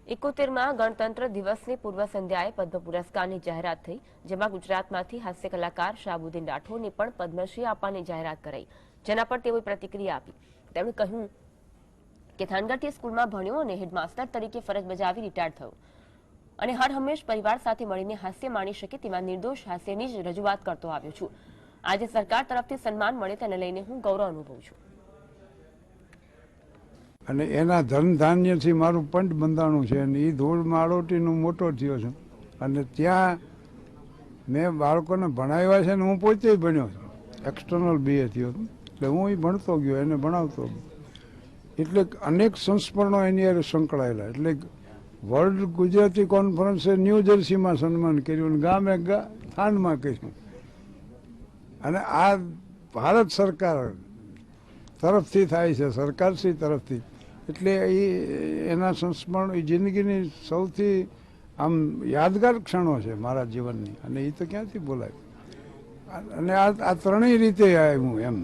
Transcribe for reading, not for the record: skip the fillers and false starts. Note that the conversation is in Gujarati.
71માં ગણતંત્ર દિવસની પૂર્વ સંધ્યાએ પદ્મ પુરસ્કારની જાહેરાત થઈ, જેમાં ગુજરાતમાંથી હાસ્ય કલાકાર શાહબુદ્દીન રાઠોડને પણ પદ્મશ્રી આપવાની જાહેરાત કરાઈ, જેના પર તેઓએ પ્રતિક્રિયા આપી. તેમણે કહ્યું કે થાનગઢ સ્કૂલમાં ભણ્યો અને હેડમાસ્ટર તરીકે ફરજ બજાવી રિટાયર થયો અને હર હંમેશ પરિવાર સાથે મળીને હાસ્ય માણી શકે તેવા નિર્દોષ હાસ્યની જ રજૂઆત કરતો આવ્યો છું. આજે સરકાર તરફથી સન્માન મળે તેને લઈને હું ગૌરવ અનુભવું છું. અને એના ધન ધાન્યથી મારું પંટ બંધાણું છે અને એ ધૂળમાં આળોટીનું મોટો થયો છું અને ત્યાં મેં બાળકોને ભણાવ્યા છે ને હું પોતે ભણ્યો છું. એક્સટર્નલ BA થયો હતો એટલે હું એ ભણતો ગયો, એને ભણાવતો ગયો. એટલે અનેક સંસ્મરણો એની હારે સંકળાયેલા. એટલે વર્લ્ડ ગુજરાતી કોન્ફરન્સે ન્યૂ જર્સીમાં સન્માન કર્યું અને ગામે થાનમાં કર્યું. અને આ ભારત સરકાર તરફથી થાય છે, સરકારશ્રી તરફથી. એટલે એના સંસ્મરણ એ જિંદગીની સૌથી આમ યાદગાર ક્ષણો છે મારા જીવનની, અને એ તો ક્યાંથી બોલાય. અને આ ત્રણેય રીતે આવ્યું એમ.